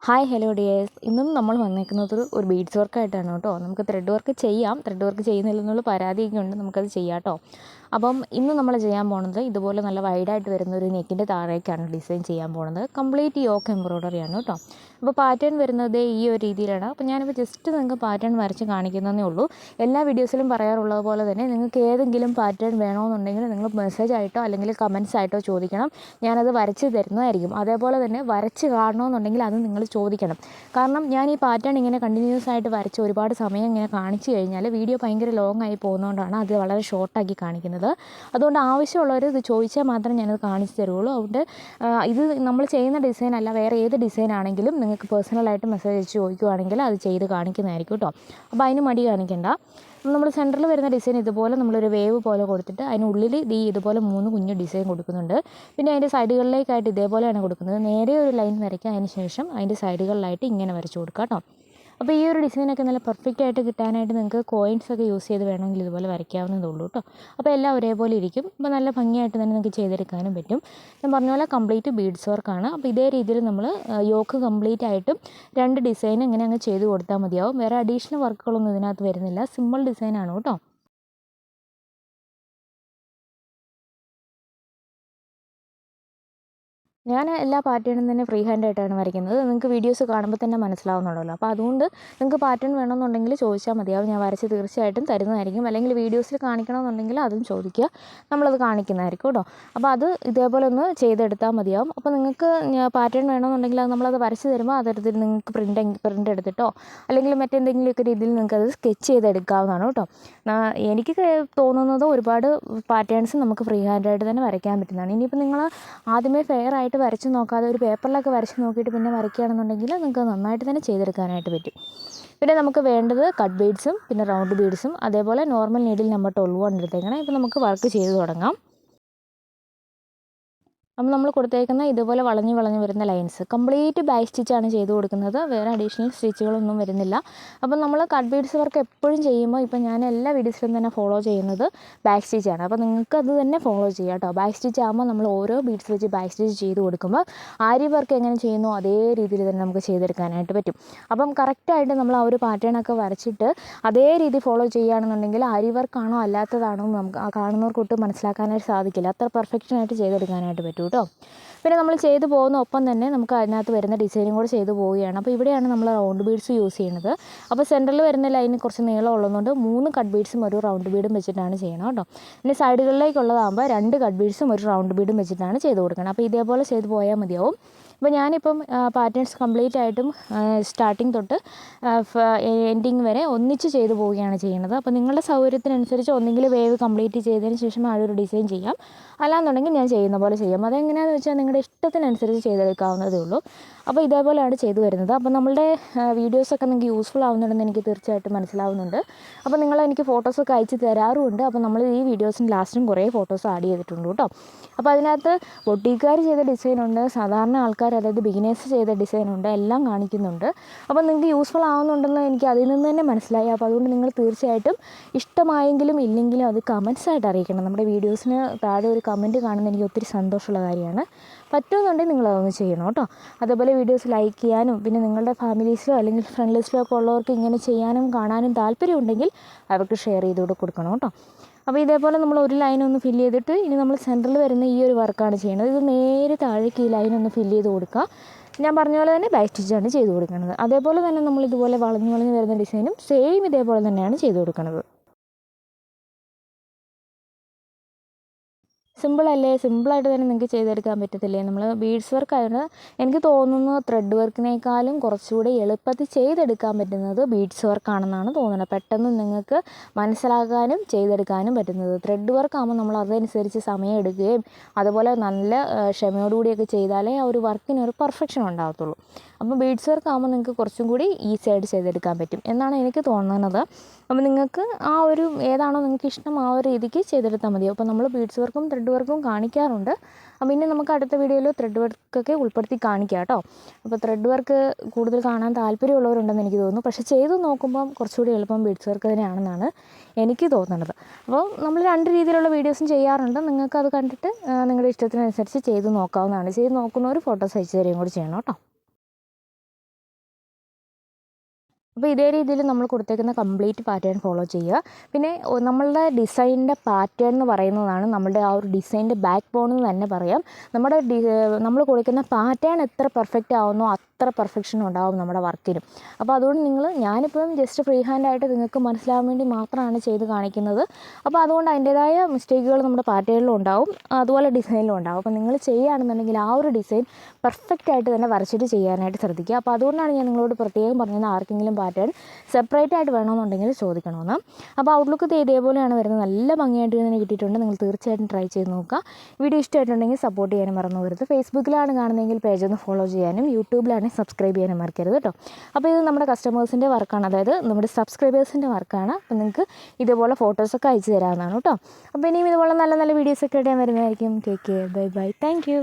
Hi hello dears, ഇന്നും നമ്മൾ വന്നേക്കുന്നത് ഒരു ബീഡ്സ് വർക്കായിട്ടാണ് കേട്ടോ. നമുക്ക് ത്രെഡ് വർക്ക് ചെയ്യാം, ത്രെഡ് വർക്ക് ചെയ്യുന്നില്ലെന്നുള്ള പരാതിയൊക്കെ ഉണ്ട്, നമുക്കത് ചെയ്യാം കേട്ടോ. അപ്പം ഇന്ന് നമ്മൾ ചെയ്യാൻ പോകുന്നത് ഇതുപോലെ നല്ല വൈഡായിട്ട് വരുന്ന ഒരു നെക്കിൻ്റെ താഴേക്കാണ് ഡിസൈൻ ചെയ്യാൻ പോകുന്നത്. കംപ്ലീറ്റ് യോക്ക് എംബ്രോയ്ഡറി ആണ് കേട്ടോ. അപ്പോൾ പാറ്റേൺ വരുന്നത് ഈ ഒരു രീതിയിലാണ്. അപ്പോൾ ഞാനിപ്പോൾ ജസ്റ്റ് നിങ്ങൾക്ക് പാറ്റേൺ വരച്ച് കാണിക്കുന്നതേ ഉള്ളൂ. എല്ലാ വീഡിയോസിലും പറയാറുള്ളത് പോലെ തന്നെ നിങ്ങൾക്ക് ഏതെങ്കിലും പാറ്റേൺ വേണമെന്നുണ്ടെങ്കിൽ നിങ്ങൾ മെസ്സേജ് ആയിട്ടോ അല്ലെങ്കിൽ കമൻസ് ആയിട്ടോ ചോദിക്കണം, ഞാനത് വരച്ച് തരുന്നതായിരിക്കും. അതേപോലെ തന്നെ വരച്ച് കാണണമെന്നുണ്ടെങ്കിൽ അത് നിങ്ങൾ ചോദിക്കണം. കാരണം ഞാൻ ഈ പാറ്റേൺ ഇങ്ങനെ കണ്ടിന്യൂസ് ആയിട്ട് വരച്ച് ഒരുപാട് സമയം ഇങ്ങനെ കാണിച്ചു കഴിഞ്ഞാൽ വീഡിയോ ഭയങ്കര ലോങ് ആയി പോകുന്നതുകൊണ്ടാണ് അത് വളരെ ഷോർട്ടാക്കി കാണിക്കുന്നത്. അതുകൊണ്ട് ആവശ്യമുള്ളവർ ഇത് ചോദിച്ചാൽ മാത്രമേ ഞാനത് കാണിച്ചു തരുള്ളൂ. അതുകൊണ്ട് ഇത് നമ്മൾ ചെയ്യുന്ന ഡിസൈൻ അല്ല, വേറെ ഏത് ഡിസൈൻ ആണെങ്കിലും നിങ്ങൾക്ക് പേഴ്സണലായിട്ട് മെസ്സേജ് അയച്ച് ചോദിക്കുവാണെങ്കിൽ അത് ചെയ്ത് കാണിക്കുന്നതായിരിക്കും കേട്ടോ. അപ്പോൾ അതിന് മടി കാണിക്കേണ്ട. നമ്മൾ സെൻറ്ററിൽ വരുന്ന ഡിസൈൻ ഇതുപോലെ നമ്മളൊരു വേവ് പോലെ കൊടുത്തിട്ട് അതിനുള്ളിൽ ഇതുപോലെ 3 കുഞ്ഞ് ഡിസൈൻ കൊടുക്കുന്നുണ്ട്. പിന്നെ അതിൻ്റെ സൈഡുകളിലേക്കായിട്ട് ഇതേപോലെയാണ് കൊടുക്കുന്നത്. നേരെ ഒരു ലൈൻ വരയ്ക്കുക, അതിന് ശേഷം അതിൻ്റെ സൈഡുകളിലായിട്ട് ഇങ്ങനെ വരച്ച് കൊടുക്കുക കേട്ടോ. അപ്പോൾ ഈ ഒരു ഡിസൈനൊക്കെ നല്ല പെർഫെക്റ്റ് ആയിട്ട് കിട്ടാനായിട്ട് നിങ്ങൾക്ക് കോയിൻസൊക്കെ യൂസ് ചെയ്ത് വേണമെങ്കിൽ ഇതുപോലെ വരയ്ക്കാവുന്നതേ ഉള്ളൂ കേട്ടോ. അപ്പോൾ എല്ലാം ഒരേപോലെ ഇരിക്കും. അപ്പോൾ നല്ല ഭംഗിയായിട്ട് തന്നെ നിങ്ങൾക്ക് ചെയ്തെടുക്കാനും പറ്റും. ഞാൻ പറഞ്ഞ പോലെ കംപ്ലീറ്റ് ബീഡ്സ് വർക്കാണ്. അപ്പോൾ ഇതേ രീതിയിൽ നമ്മൾ യോക്ക് കംപ്ലീറ്റ് ആയിട്ടും 2 ഡിസൈൻ ഇങ്ങനെ അങ്ങ് ചെയ്ത് കൊടുത്താൽ മതിയാവും. വേറെ അഡീഷണൽ വർക്കുകളൊന്നും ഇതിനകത്ത് വരുന്നില്ല, സിമ്പിൾ ഡിസൈനാണ് കേട്ടോ. ഞാൻ എല്ലാ പാറ്റേണും തന്നെ ഫ്രീ ഹാൻഡായിട്ടാണ് വരയ്ക്കുന്നത്. നിങ്ങൾക്ക് വീഡിയോസ് കാണുമ്പോൾ തന്നെ മനസ്സിലാവുന്നുണ്ടല്ലോ. അപ്പോൾ അതുകൊണ്ട് നിങ്ങൾക്ക് പാറ്റേൺ വേണമെന്നുണ്ടെങ്കിൽ ചോദിച്ചാൽ മതിയാവും, ഞാൻ വരച്ച് തീർച്ചയായിട്ടും തരുന്നതായിരിക്കും. അല്ലെങ്കിൽ വീഡിയോസിൽ കാണിക്കണമെന്നുണ്ടെങ്കിൽ അതും ചോദിക്കുക, നമ്മളത് കാണിക്കുന്നതായിരിക്കും കേട്ടോ. അപ്പോൾ അത് ഇതേപോലെ ഒന്ന് ചെയ്തെടുത്താൽ മതിയാവും. അപ്പോൾ നിങ്ങൾക്ക് പാറ്റേൺ വേണമെന്നുണ്ടെങ്കിൽ അത് നമ്മളത് വരച്ച് തരുമ്പോൾ അതെടുത്തിട്ട് നിങ്ങൾക്ക് പ്രിൻ്റ് എടുത്തിട്ടോ അല്ലെങ്കിൽ മറ്റെന്തെങ്കിലുമൊക്കെ രീതിയിൽ നിങ്ങൾക്കത് സ്കെച്ച് ചെയ്തെടുക്കാവുന്നതാണ് കേട്ടോ. എനിക്ക് തോന്നുന്നത് ഒരുപാട് പാറ്റേൺസ് നമുക്ക് ഫ്രീ ഹാൻഡായിട്ട് തന്നെ വരയ്ക്കാൻ പറ്റുന്നതാണ്. ഇനിയിപ്പോൾ നിങ്ങൾ ആദ്യമേ ഫെയർ ആയിട്ട് വരച്ച് നോക്കാതെ ഒരു പേപ്പറിലൊക്കെ വരച്ച് നോക്കിയിട്ട് പിന്നെ വരയ്ക്കുകയാണെന്നുണ്ടെങ്കിൽ നിങ്ങൾക്ക് നന്നായിട്ട് തന്നെ ചെയ്തെടുക്കാനായിട്ട് പറ്റും. പിന്നെ നമുക്ക് വേണ്ടത് കട്ട് ബീഡ്സും പിന്നെ റൗണ്ട് ബീഡ്സും അതേപോലെ നോർമൽ നീഡിൽ നമ്പർ 12 എടുത്തേക്കണം. ഇപ്പോൾ നമുക്ക് വർക്ക് ചെയ്ത് തുടങ്ങാം. അപ്പോൾ നമ്മൾ കൊടുത്തേക്കുന്ന ഇതുപോലെ വളഞ്ഞ് വരുന്ന ലൈൻസ് കംപ്ലീറ്റ് ബാക്ക് സ്റ്റിച്ചാണ് ചെയ്ത് കൊടുക്കുന്നത്, വേറെ അഡീഷണൽ സ്റ്റിച്ചുകളൊന്നും വരുന്നില്ല. അപ്പം നമ്മൾ കട്ട് ബീഡ്സ് വർക്ക് എപ്പോഴും ചെയ്യുമ്പോൾ ഇപ്പം ഞാൻ എല്ലാ വീഡിയോസിലും തന്നെ ഫോളോ ചെയ്യുന്നത് ബാക്ക് സ്റ്റിച്ചാണ്. അപ്പോൾ നിങ്ങൾക്ക് അത് തന്നെ ഫോളോ ചെയ്യാം കേട്ടോ. ബാക്ക് സ്റ്റിച്ച് ആകുമ്പോൾ നമ്മൾ ഓരോ ബീഡ്സ് വെച്ച് ബാക്ക് സ്റ്റിച്ച് ചെയ്ത് കൊടുക്കുമ്പോൾ ആരി വർക്ക് എങ്ങനെ ചെയ്യുന്നു അതേ രീതിയിൽ തന്നെ നമുക്ക് ചെയ്തെടുക്കാനായിട്ട് പറ്റും. അപ്പം കറക്റ്റായിട്ട് നമ്മൾ ആ ഒരു പാറ്റേണൊക്കെ വരച്ചിട്ട് അതേ രീതി ഫോളോ ചെയ്യുകയാണെന്നുണ്ടെങ്കിൽ ആരി വർക്കാണോ അല്ലാത്തതാണോ നമുക്ക് കാണുന്നവർക്കൊട്ടും മനസ്സിലാക്കാനായിട്ട് സാധിക്കില്ല. അത്ര പെർഫെക്ഷനായിട്ട് ചെയ്തെടുക്കാനായിട്ട് പറ്റും കേട്ടോ. പിന്നെ നമ്മൾ ചെയ്തു പോകുന്ന ഒപ്പം തന്നെ നമുക്ക് അതിനകത്ത് വരുന്ന ഡിസൈനും കൂടെ ചെയ്തു പോവുകയാണ്. അപ്പോൾ ഇവിടെയാണ് നമ്മൾ റൗണ്ട് ബീഡ്സ് യൂസ് ചെയ്യുന്നത്. അപ്പോൾ സെൻറ്ററിൽ വരുന്ന ലൈന് കുറച്ച് നീളം ഉള്ളതുകൊണ്ട് 3 കട്ട് ബീഡ്സും ഒരു റൗണ്ട് ബീഡും വെച്ചിട്ടാണ് ചെയ്യണം കേട്ടോ. പിന്നെ സൈഡുകളിലേക്കുള്ളതാകുമ്പോൾ 2 കട്ട് ബീഡ്സും ഒരു റൗണ്ട് ബീഡും വെച്ചിട്ടാണ് ചെയ്ത് കൊടുക്കണം. അപ്പോൾ ഇതേപോലെ ചെയ്ത് പോയാൽ മതിയാവും. അപ്പോൾ ഞാനിപ്പം പാറ്റേൺസ് കംപ്ലീറ്റ് ആയിട്ടും സ്റ്റാർട്ടിങ് തൊട്ട് എൻഡിങ് വരെ ഒന്നിച്ച് ചെയ്ത് പോവുകയാണ് ചെയ്യുന്നത്. അപ്പോൾ നിങ്ങളുടെ സൗകര്യത്തിനനുസരിച്ച് ഒന്നെങ്കിൽ വേവ് കംപ്ലീറ്റ് ചെയ്തതിന് ശേഷം ആ ഒരു ഡിസൈൻ ചെയ്യാം, അല്ലാന്നുണ്ടെങ്കിൽ ഞാൻ ചെയ്യുന്ന പോലെ ചെയ്യാം. അതെങ്ങനെയാണെന്ന് വെച്ചാൽ നിങ്ങളുടെ ഇഷ്ടത്തിനനുസരിച്ച് ചെയ്തെടുക്കാവുന്നതേ ഉള്ളൂ. അപ്പോൾ ഇതേപോലെയാണ് ചെയ്തു വരുന്നത്. അപ്പോൾ നമ്മളുടെ വീഡിയോസൊക്കെ നിങ്ങൾക്ക് യൂസ്ഫുൾ ആവുന്നുണ്ടെന്ന് എനിക്ക് തീർച്ചയായിട്ടും മനസ്സിലാവുന്നുണ്ട്. അപ്പോൾ നിങ്ങൾ എനിക്ക് ഫോട്ടോസൊക്കെ അയച്ച് തരാറുമുണ്ട്. അപ്പോൾ നമ്മൾ ഈ വീഡിയോസിന് ലാസ്റ്റും കുറേ ഫോട്ടോസ് ആഡ് ചെയ്തിട്ടുണ്ട് കേട്ടോ. അപ്പോൾ അതിനകത്ത് ബൊട്ടീക്കാർ ചെയ്ത ഡിസൈനുണ്ട്, സാധാരണ ആൾക്കാർ അതായത് ബിഗിനേഴ്സ് ചെയ്ത ഡിസൈനുണ്ട്, എല്ലാം കാണിക്കുന്നുണ്ട്. അപ്പോൾ നിങ്ങൾക്ക് യൂസ്ഫുൾ ആവുന്നുണ്ടെന്ന് എനിക്ക് അതിൽ നിന്ന് തന്നെ മനസ്സിലായി. അപ്പോൾ അതുകൊണ്ട് നിങ്ങൾ തീർച്ചയായിട്ടും ഇഷ്ടമായെങ്കിലും ഇല്ലെങ്കിലും അത് കമൻസായിട്ട് അറിയിക്കണം. നമ്മുടെ വീഡിയോസിന് താഴെ ഒരു കമൻറ്റ് കാണുന്നത് എനിക്ക് ഒത്തിരി സന്തോഷമുള്ള കാര്യമാണ്. പറ്റുമെന്നുണ്ടെങ്കിൽ നിങ്ങളതൊന്ന് ചെയ്യണം കേട്ടോ. അതേപോലെ വീഡിയോസ് ലൈക്ക് ചെയ്യാനും പിന്നെ നിങ്ങളുടെ ഫാമിലീസിലോ അല്ലെങ്കിൽ ഫ്രണ്ട് ലിസ്റ്റിലോ ഒക്കെ ഉള്ളവർക്ക് ഇങ്ങനെ ചെയ്യാനും കാണാനും താല്പര്യമുണ്ടെങ്കിൽ അവർക്ക് ഷെയർ ചെയ്തുകൂടെ കൊടുക്കണം കേട്ടോ. അപ്പോൾ ഇതേപോലെ നമ്മൾ ഒരു ലൈനൊന്ന് ഫില്ല് ചെയ്തിട്ട് ഇനി നമ്മൾ സെൻറ്ററിൽ വരുന്ന ഈ ഒരു വർക്കാണ് ചെയ്യുന്നത്. ഇത് നേരെ താഴേക്ക് ഈ ലൈനൊന്ന് ഫില്ല് ചെയ്ത് കൊടുക്കുക. ഞാൻ പറഞ്ഞ പോലെ തന്നെ ബാക്ക് സ്റ്റിച്ചാണ് ചെയ്ത് കൊടുക്കുന്നത്. അതേപോലെ തന്നെ നമ്മൾ ഇതുപോലെ വളഞ്ഞ് വരുന്ന ഡിസൈനും സെയിം ഇതേപോലെ തന്നെയാണ് ചെയ്ത് കൊടുക്കുന്നത്. സിമ്പിളല്ലേ, സിമ്പിളായിട്ട് തന്നെ നിങ്ങൾക്ക് ചെയ്തെടുക്കാൻ പറ്റത്തില്ലേ. നമ്മൾ ബീഡ്സ് വർക്ക് ആയതുകൊണ്ട് എനിക്ക് തോന്നുന്നു ത്രെഡ് വർക്കിനേക്കാളും കുറച്ചുകൂടി എളുപ്പത്തിൽ ചെയ്തെടുക്കാൻ പറ്റുന്നത് ബീഡ്സ് വർക്കാണെന്നാണ് തോന്നുന്നത്. പെട്ടെന്ന് നിങ്ങൾക്ക് മനസ്സിലാക്കാനും ചെയ്തെടുക്കാനും പറ്റുന്നത്. ത്രെഡ് വർക്കാകുമ്പോൾ നമ്മൾ അതനുസരിച്ച് സമയം എടുക്കുകയും അതുപോലെ നല്ല ക്ഷമയോടുകൂടിയൊക്കെ ചെയ്താലേ ആ ഒരു വർക്കിനൊരു പെർഫെക്ഷൻ ഉണ്ടാകത്തുള്ളൂ. അപ്പോൾ ബീഡ്സ് വർക്ക് ആകുമ്പോൾ നിങ്ങൾക്ക് കുറച്ചും കൂടി ഈസി ആയിട്ട് ചെയ്തെടുക്കാൻ പറ്റും എന്നാണ് എനിക്ക് തോന്നുന്നത്. അപ്പോൾ നിങ്ങൾക്ക് ആ ഒരു ഏതാണോ നിങ്ങൾക്ക് ഇഷ്ടം ആ ഒരു രീതിക്ക് ചെയ്തെടുത്താൽ മതി. അപ്പോൾ നമ്മൾ ബീഡ്സ് വർക്കും ത്രെഡ് വർക്കും കാണിക്കാറുണ്ട്. അപ്പോൾ ഇനി നമുക്ക് അടുത്ത വീഡിയോയിൽ ത്രെഡ് വർക്കൊക്കെ ഉൾപ്പെടുത്തി കാണിക്കാം കേട്ടോ. അപ്പോൾ ത്രെഡ് വർക്ക് കൂടുതൽ കാണാൻ താല്പര്യമുള്ളവരുണ്ടെന്ന് എനിക്ക് തോന്നുന്നു. പക്ഷേ ചെയ്ത് നോക്കുമ്പം കുറച്ചുകൂടി എളുപ്പം ബീഡ്സ് വർക്ക് തന്നെയാണെന്നാണ് എനിക്ക് തോന്നുന്നത്. അപ്പോൾ നമ്മൾ 2 രീതിയിലുള്ള വീഡിയോസും ചെയ്യാറുണ്ട്. നിങ്ങൾക്കത് കണ്ടിട്ട് നിങ്ങളുടെ ഇഷ്ടത്തിനനുസരിച്ച് ചെയ്ത് നോക്കാവുന്നതാണ്. ചെയ്ത് നോക്കുന്നവർ ഫോട്ടോസ് അയച്ചു തരികയും കൂടി ചെയ്യണം കേട്ടോ. അപ്പോൾ ഇതേ രീതിയിൽ നമ്മൾ കൊടുത്തേക്കുന്ന കംപ്ലീറ്റ് പാറ്റേൺ ഫോളോ ചെയ്യുക. പിന്നെ നമ്മളുടെ ഡിസൈനിൻ്റെ പാറ്റേൺ എന്ന് പറയുന്നതാണ് നമ്മുടെ ആ ഒരു ഡിസൈനിൻ്റെ ബാക്ക് ബോൺ എന്ന് തന്നെ പറയാം. നമ്മൾ കൊടുക്കുന്ന പാറ്റേൺ എത്ര പെർഫെക്റ്റ് ആവുന്നോ അത്ര പെർഫെക്ഷൻ ഉണ്ടാവും നമ്മുടെ വർക്കിനും. അപ്പോൾ അതുകൊണ്ട് ഞാനിപ്പം ജസ്റ്റ് ഫ്രീ ഹാൻഡായിട്ട് നിങ്ങൾക്ക് മനസ്സിലാവാൻ വേണ്ടി മാത്രമാണ് ചെയ്ത് കാണിക്കുന്നത്. അപ്പോൾ അതുകൊണ്ട് അതിൻ്റേതായ മിസ്റ്റേക്കുകൾ നമ്മുടെ പാറ്റേണിലും ഉണ്ടാവും, അതുപോലെ ഡിസൈനിലും ഉണ്ടാവും. അപ്പോൾ നിങ്ങൾ ചെയ്യുകയാണെന്നുണ്ടെങ്കിൽ ആ ഒരു ഡിസൈൻ പെർഫെക്റ്റ് ആയിട്ട് തന്നെ വരച്ചിട്ട് ചെയ്യാനായിട്ട് ശ്രദ്ധിക്കുക. അപ്പോൾ അതുകൊണ്ടാണ് ഞാൻ നിങ്ങളോട് പ്രത്യേകം പറഞ്ഞത് ആർക്കെങ്കിലും പാറ്റേൺ സെപ്പറേറ്റ് ആയിട്ട് വേണമെന്നുണ്ടെങ്കിൽ ചോദിക്കണമെന്ന്. അപ്പോൾ ഔട്ട്ലുക്ക് ഇതേപോലെയാണ് വരുന്നത്. നല്ല ഭംഗിയായിട്ട് തന്നെ കിട്ടിയിട്ടുണ്ട്. നിങ്ങൾ തീർച്ചയായിട്ടും ട്രൈ ചെയ്ത് നോക്കുക. വീഡിയോ ഇഷ്ടമായിട്ടുണ്ടെങ്കിൽ സപ്പോർട്ട് ചെയ്യാനും മറന്നു പോകരുത്. ഫേസ്ബുക്കിലാണ് കാണുന്നതെങ്കിൽ പേജ് ഒന്ന് ഫോളോ ചെയ്യാനും യൂട്യൂബിലാണെങ്കിൽ സബ്സ്ക്രൈബ് ചെയ്യാനും മറക്കരുത് കേട്ടോ. അപ്പോൾ ഇത് നമ്മുടെ കസ്റ്റമേഴ്സിൻ്റെ വർക്കാണ്, അതായത് നമ്മുടെ സബ്സ്ക്രൈബേഴ്സിൻ്റെ വർക്കാണ്. അപ്പോൾ നിങ്ങൾക്ക് ഇതുപോലെ ഫോട്ടോസൊക്കെ അയച്ചു തരാവുന്നതാണ് കേട്ടോ. അപ്പോൾ ഇനിയും ഇതുപോലെ നല്ല നല്ല വീഡിയോസൊക്കെ ആയിട്ട് ഞാൻ വരുന്നതായിരിക്കും. Take care, bye bye, thank you.